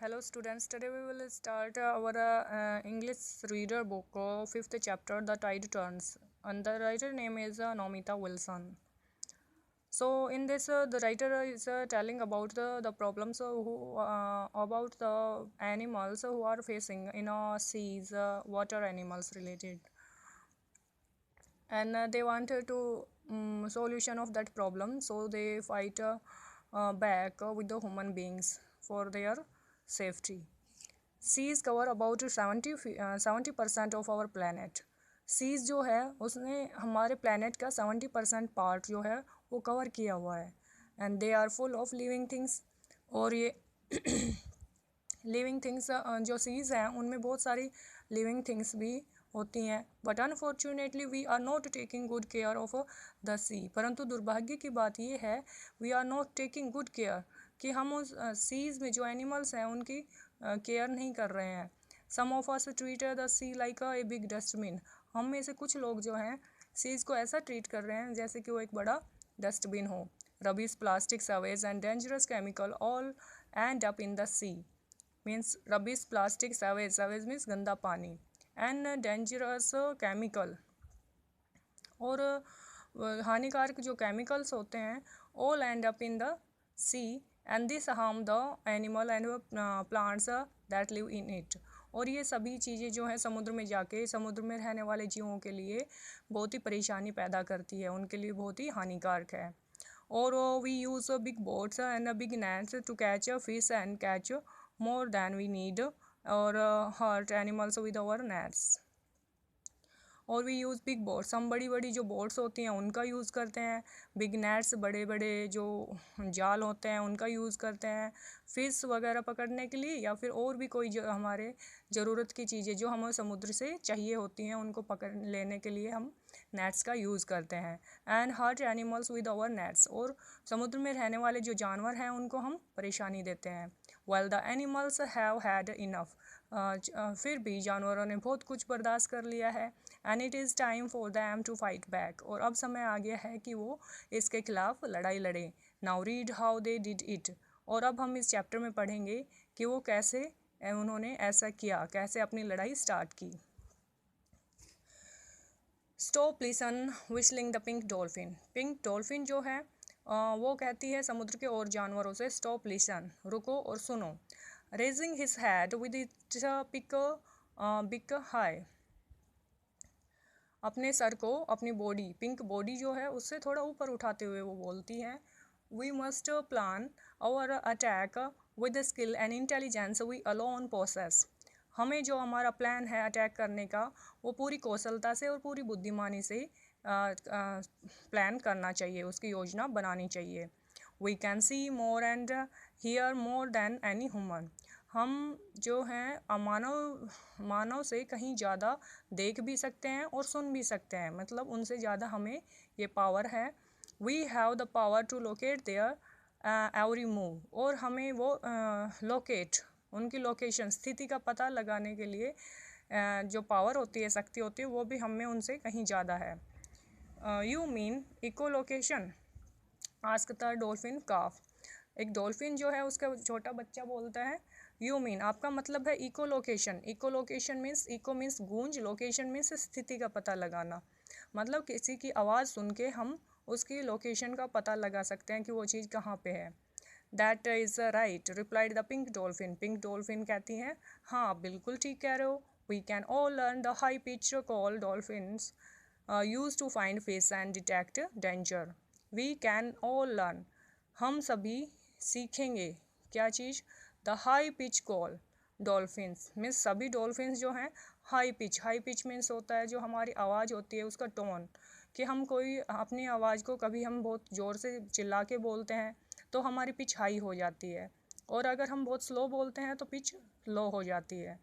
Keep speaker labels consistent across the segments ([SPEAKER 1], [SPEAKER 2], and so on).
[SPEAKER 1] Hello students, today we will start our English reader book, 5th chapter, The Tide Turns, and the writer name is Nomita Wilson. So in this, the writer is telling about the problems about the animals who are facing in seas, water animals related, and they wanted to solution of that problem, so they fight back with the human beings for their safety. Seas cover about 70% of our planet. Seas जो है उसने हमारे planet का 70% part जो है वो cover किया हुआ है, and they are full of living things. और ये लिविंग थिंग्स जो सीज़ हैं उनमें बहुत सारी लिविंग थिंग्स भी होती हैं, but unfortunately we are not taking good care of the sea. परंतु दुर्भाग्य की बात ये है, we are not taking good care, कि हम उस सीज़ में जो एनिमल्स हैं उनकी केयर नहीं कर रहे हैं। Some of us treat the sea like a big dustbin. हम में से कुछ लोग जो हैं सीज़ को ऐसा ट्रीट कर रहे हैं जैसे कि वो एक बड़ा डस्टबिन हो। Rubbish, plastic, sewage and dangerous chemical all end up in the sea. Means rubbish, plastic, sewage means गंदा पानी, एंड डेंजरस केमिकल, और हानिकारक जो केमिकल्स होते हैं, all end up in the sea and this harm the animal and plants that live in it. और ये सभी चीज़ें जो हैं समुद्र में जाके समुद्र में रहने वाले जीवों के लिए बहुत ही परेशानी पैदा करती है, उनके लिए बहुत ही हानिकारक है। और we use big boats and big nets to catch fish and catch more than we need, और hurt animals with our nets. और वी यूज़ बिग बोट्स, हम बड़ी बड़ी जो बोट्स होती हैं उनका यूज़ करते हैं। बिग नेट्स, बड़े बड़े जो जाल होते हैं उनका यूज़ करते हैं फिश वगैरह पकड़ने के लिए, या फिर और भी कोई जो हमारे ज़रूरत की चीज़ें जो हमें समुद्र से चाहिए होती हैं उनको पकड़ लेने के लिए हम नेट्स का यूज़ करते हैं। And hurt animals with our nets, और समुद्र में रहने वाले जो जानवर हैं उनको हम परेशानी देते हैं। Well the animals have had enough, फिर भी जानवरों ने बहुत कुछ बर्दाश्त कर लिया है। And it is time for them to fight back, और अब समय आ गया है कि वो इसके खिलाफ लड़ाई लड़े। Now read how they did it, और अब हम इस चैप्टर में पढ़ेंगे कि वो कैसे उन्होंने ऐसा किया, कैसे अपनी लड़ाई स्टार्ट की। Stop listen whistling the pink dolphin. Pink dolphin जो है वो कहती है समुद्र के और जानवरों से, स्टॉप लिसन, रुको और सुनो। Raising his head with its big high, अपने सर को, अपनी बॉडी, पिंक बॉडी जो है उससे थोड़ा ऊपर उठाते हुए वो बोलती है, we must plan our attack with skill and intelligence we alone possess. हमें जो हमारा प्लान है अटैक करने का वो पूरी कौशलता से और पूरी बुद्धिमानी से प्लान करना चाहिए, उसकी योजना बनानी चाहिए। We can see more and hear more than any human. हम जो हैं मानव से कहीं ज़्यादा देख भी सकते हैं और सुन भी सकते हैं, मतलब उनसे ज़्यादा हमें ये पावर है। We have the power to locate their every move, और हमें वो लोकेट, उनकी लोकेशन, स्थिति का पता लगाने के लिए जो पावर होती है, शक्ति होती है, वो भी हम में उनसे कहीं ज़्यादा है। You mean echolocation, ask the dolphin calf. एक डॉल्फिन जो है उसका छोटा बच्चा बोलता है, यू मीन, आपका मतलब है echo location. Echo location means, echo means गूंज, लोकेशन मीन्स स्थिति का पता लगाना, मतलब किसी की आवाज़ सुन के हम उसकी लोकेशन का पता लगा सकते हैं कि वो चीज़ कहाँ पे है। That is right replied the pink dolphin. Pink dolphin कहती हैं, हाँ आप बिल्कुल ठीक कह रहे हो। We can all learn the high pitch call dolphins use to find fish and detect danger. We can all learn, हम सभी सीखेंगे क्या चीज़, the high pitch call dolphins means सभी डॉल्फिन्स जो हैं high pitch, high pitch means होता है जो हमारी आवाज़ होती है उसका टोन, कि हम कोई अपनी आवाज़ को कभी हम बहुत ज़ोर से चिल्ला के बोलते हैं तो हमारी पिच हाई हो जाती है, और अगर हम बहुत स्लो बोलते हैं तो पिच लो हो जाती है।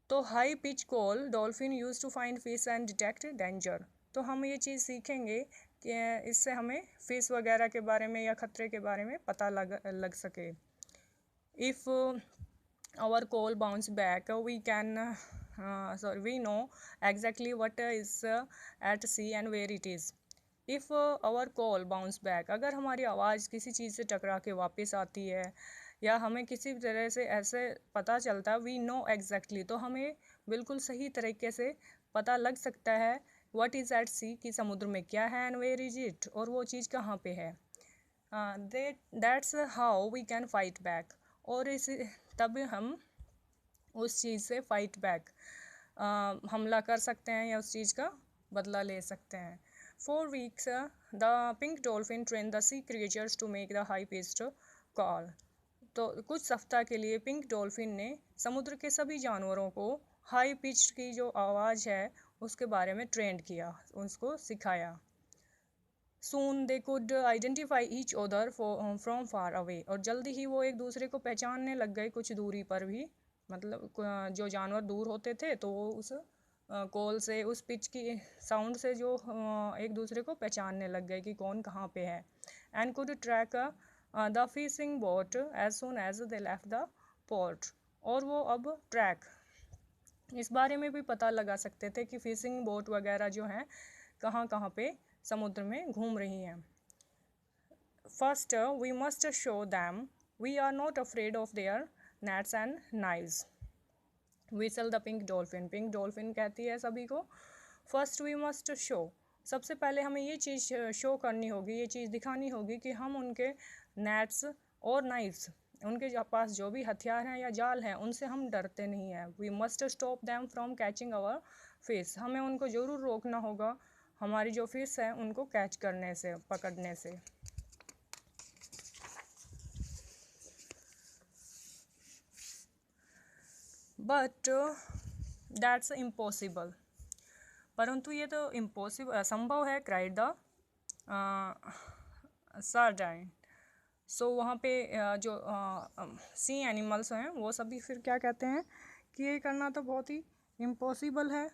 [SPEAKER 1] तो high pitch call dolphin use to find fish and detect danger. तो हम ये चीज़ सीखेंगे कि इससे हमें फिश वगैरह के बारे में या खतरे के बारे में पता लग सके। If our call bounce back, we can we know exactly what is at sea and where it is. If our call bounce back, अगर हमारी आवाज़ किसी चीज़ से टकरा के वापस आती है या हमें किसी तरह से ऐसे पता चलता है, वी नो एग्जैक्टली, तो हमें बिल्कुल सही तरीके से पता लग सकता है व्हाट इज़ एट सी, कि समुद्र में क्या है, एंड वेयर इज इट, और वो चीज़ कहाँ पे है. That's how we can fight back, और इस तब हम उस चीज़ से फाइट बैक हमला कर सकते हैं या उस चीज़ का बदला ले सकते हैं. 4 weeks the pink dolphin train the sea creatures to make the high pitched call. तो कुछ सप्ताह के लिए पिंक डॉल्फिन ने समुद्र के सभी जानवरों को हाई पिच की जो आवाज़ है उसके बारे में ट्रेंड किया, उसको सिखाया. Soon they could identify each other from far away, और जल्दी ही वो एक दूसरे को पहचानने लग गए कुछ दूरी पर भी. मतलब जो जानवर दूर होते थे तो वो उस कॉल से, उस पिच की साउंड से जो एक दूसरे को पहचानने लग गए कि कौन कहाँ पे है. And could track the fishing boat as soon as they left the port, और वो अब ट्रैक इस बारे में भी पता लगा सकते थे कि फिशिंग बोट वगैरह जो हैं कहाँ कहाँ पे समुद्र में घूम रही हैं. First we must show them we are not afraid of their nets and knives. Whistle the pink dolphin, pink dolphin कहती है सभी को, फर्स्ट वी मस्ट शो, सबसे पहले हमें ये चीज़ शो करनी होगी, ये चीज़ दिखानी होगी कि हम उनके नेट्स और नाइफ्स, उनके पास जो भी हथियार हैं या जाल हैं, उनसे हम डरते नहीं हैं. We must stop them from catching our fish, हमें उनको ज़रूर रोकना होगा हमारी जो फिश है उनको कैच करने से, पकड़ने से. बट दैट्स इम्पॉसिबल, परंतु ये तो इम्पॉसिबल, असंभव है. Cried the sardine. सो वहाँ पे जो सी एनिमल्स हैं वो सभी फिर क्या कहते हैं कि ये करना तो बहुत ही इम्पॉसिबल है.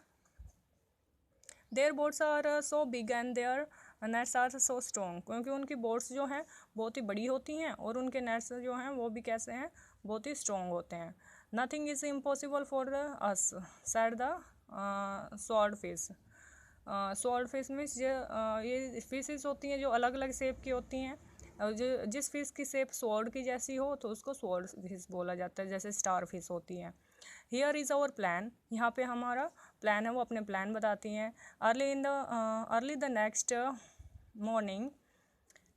[SPEAKER 1] Their boats are so big and their nets are so strong, क्योंकि उनकी बोट्स जो हैं बहुत ही बड़ी होती हैं और उनके नेट्स जो हैं वो भी कैसे हैं, बहुत ही स्ट्रॉन्ग होते हैं. Nothing is impossible for us sad the sword fish. Sword fish में ये फिशेस होती हैं जो अलग अलग शेप की होती हैं, और जो जिस फिश की शेप स्वॉर्ड की जैसी हो तो उसको स्वॉर्ड फिश बोला जाता है, जैसे स्टार फिश होती हैं. हियर इज़ आवर प्लान, यहाँ पे हमारा प्लान है, वो अपने प्लान बताती हैं. Early the next morning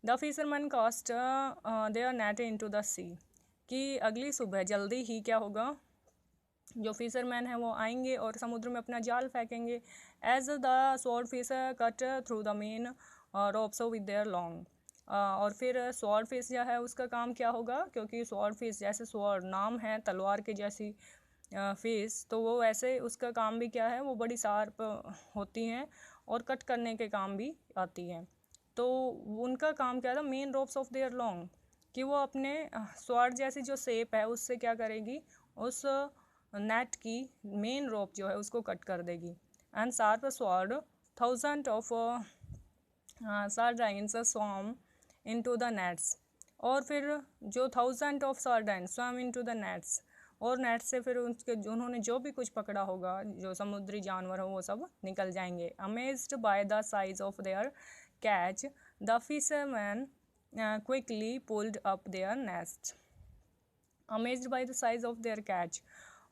[SPEAKER 1] the fisherman cast their net into the sea, कि अगली सुबह जल्दी ही क्या होगा, जो फिशरमैन है वो आएंगे और समुद्र में अपना जाल फेंकेंगे. As the swordfish cut through the main ropes with their long, और फिर स्वॉर्ड फिश जो है उसका काम क्या होगा, क्योंकि स्वॉर्ड फिश जैसे स्वॉर्ड नाम है तलवार के जैसी फिश, तो वो वैसे उसका काम भी क्या है, वो बड़ी शार्प होती हैं और कट करने के काम भी आती हैं. तो उनका काम क्या था, main ropes of their long, कि वो अपने स्वॉर्ड जैसी जो शेप है उससे क्या करेगी, उस नेट की मेन रोप जो है उसको कट कर देगी. And sharp sword thousand of sardines swarm into the nets, और फिर जो thousand of sardine swarm into the nets, और नेट से फिर उसके उन्होंने जो भी कुछ पकड़ा होगा, जो समुद्री जानवर हो वो सब निकल जाएंगे. Amazed by the size of their catch the fisherman quickly pulled up there nest. Amazed by the size of their catch,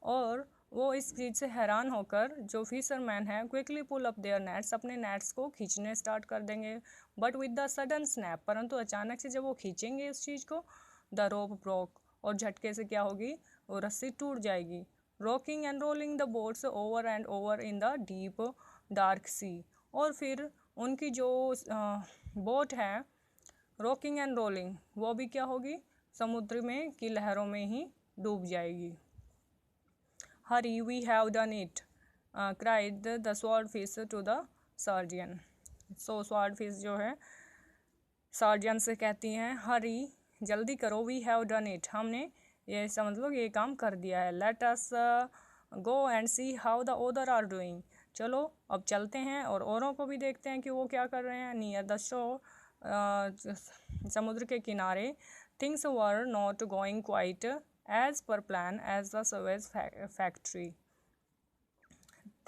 [SPEAKER 1] और वो इस चीज़ से हैरान होकर जो फिशरमैन है quickly pull up their nets, अपने नेट्स को खींचने स्टार्ट कर देंगे. But with the sudden snap, परंतु अचानक से जब वो खींचेंगे इस चीज़ को, द रोप ब्रोक, और झटके से क्या होगी, वो रस्सी टूट जाएगी. Rocking and rolling the boats over and over in the deep dark sea, और फिर उनकी जो बोट है रॉकिंग एंड रोलिंग, वो भी क्या होगी, समुद्र में की लहरों में ही डूब जाएगी. Hurray we have done it cried the swordfish to the surgeon. So swordfish जो है सर्जियन से कहती हैं, हरी जल्दी करो, वी हैव डन इट, हमने ये समझ लो ये काम कर दिया है. Let us go and see how the other are doing, चलो अब चलते हैं और औरों को भी देखते हैं कि वो क्या कर रहे हैं. नियर द शोर, समुद्र के किनारे, things were not going quite as per plan as the सर्वेज factory.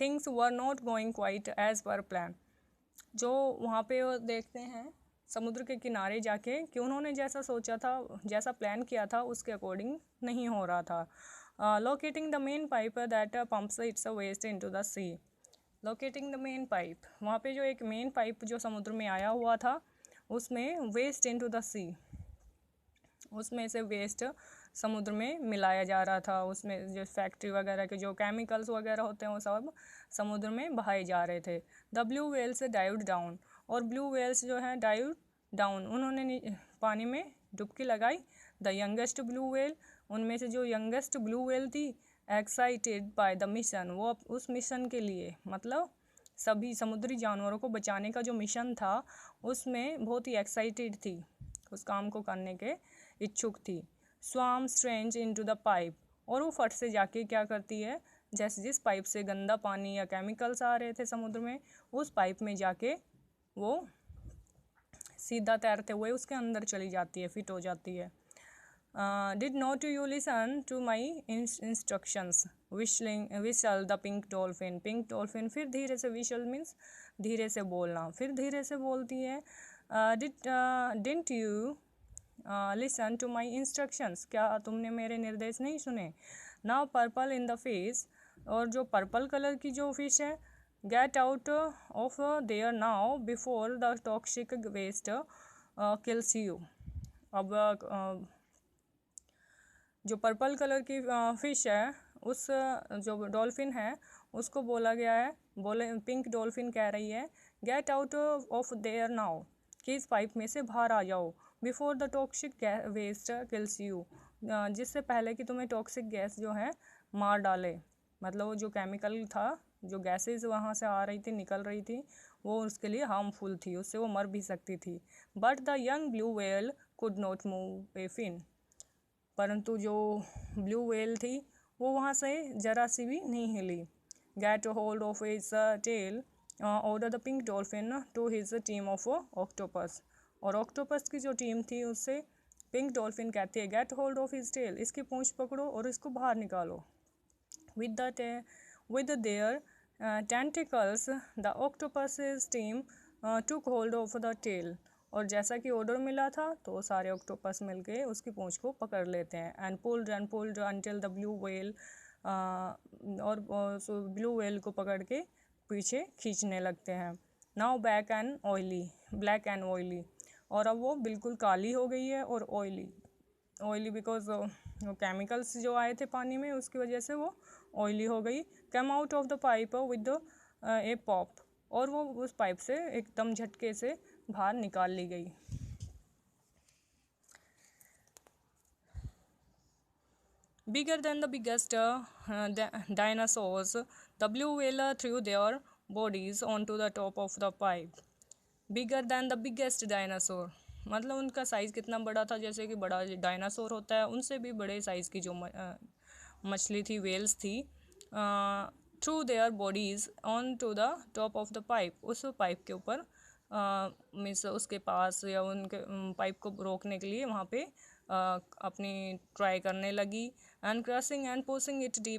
[SPEAKER 1] Things were not going quite as per plan, जो वहाँ पे देखते हैं समुद्र के किनारे जाके कि उन्होंने जैसा सोचा था, जैसा प्लान किया था, उसके अकॉर्डिंग नहीं हो रहा था। Locating the main pipe that pumps its waste into the sea. Locating the main pipe, वहाँ पे जो एक मेन पाइप जो समुद्र में आया हुआ था उसमें वेस्ट इनटू द सी, उसमें से वेस्ट समुद्र में मिलाया जा रहा था, उसमें जो फैक्ट्री वगैरह के जो केमिकल्स वगैरह होते हैं वो सब समुद्र में बहाए जा रहे थे। The blue whales dived down, और ब्लू वेल्स जो है डाइव्ड डाउन, उन्होंने पानी में डुबकी लगाई। द यंगेस्ट ब्लू वेल, उनमें से जो यंगेस्ट ब्लू वेल थी, एक्साइटेड बाय द मिशन, वो उस मिशन के लिए, मतलब सभी समुद्री जानवरों को बचाने का जो मिशन था उसमें बहुत ही एक्साइटेड थी, उस काम को करने के इच्छुक थी। स्वाम स्ट्रेंज इनटू द पाइप, और वो फट से जाके क्या करती है, जैसे जिस पाइप से गंदा पानी या केमिकल्स आ रहे थे समुद्र में, उस पाइप में जाके वो सीधा तैरते हुए उसके अंदर चली जाती है, फिट हो जाती है। Did not you listen to my instructions, whistle the pink dolphin. Pink dolphin फिर धीरे से, विशल मीन्स धीरे से बोलना, फिर धीरे से बोलती है, didn't you listen to my instructions, क्या तुमने मेरे निर्देश नहीं सुने। Now purple in the fish, और जो पर्पल कलर की जो फिश है, get out of there now before the toxic waste kills you. अब जो पर्पल कलर की फिश है, उस जो डॉल्फिन है उसको बोला गया है, बोले पिंक डॉल्फिन कह रही है, get out of there now, कि इस पाइप में से बाहर आ जाओ, before the toxic waste kills you, जिससे पहले कि तुम्हें टॉक्सिक गैस जो है मार डाले, मतलब वो जो केमिकल था, जो गैसेस वहाँ से आ रही थी, निकल रही थी, वो उसके लिए हार्मफुल थी, उससे वो मर भी सकती थी। But the young blue whale could not move a fin, परंतु जो ब्लू व्हेल थी वो वहाँ से जरा सी भी नहीं हिली। Get hold of his tail order the pink dolphin to his team of octopus, और ऑक्टोपस की जो टीम थी उससे पिंक डॉल्फिन कहती है, get hold of his tail, इसकी पूंछ पकड़ो और इसको बाहर निकालो। with their tentacles the octopus's team took hold of the tail, और जैसा कि ऑर्डर मिला था तो सारे ऑक्टोपस मिलके उसकी पूंछ को पकड़ लेते हैं। And pulled until the blue whale, और ब्लू व्हेल को पकड़ के पीछे खींचने लगते हैं। Now back and black and oily, और अब वो बिल्कुल काली हो गई है और ऑयली बिकॉज केमिकल्स जो आए थे पानी में उसकी वजह से वो ऑयली हो गई। Come out of the pipe with A pop, और वो उस पाइप से एकदम झटके से बाहर निकाल ली गई। Bigger than the biggest dinosaurs, the blue whale threw their bodies onto the top of the pipe. Bigger than the biggest dinosaur, मतलब उनका साइज़ कितना बड़ा था, जैसे कि बड़ा डायनासोर होता है उनसे भी बड़े साइज़ की जो मछली थी, वेल्स थी, through their bodies on to the top of the pipe, उस पाइप के ऊपर मीन्स उसके पास या उनके पाइप को रोकने के लिए वहाँ पे अपनी ट्राई करने लगी। And crushing and pushing it deep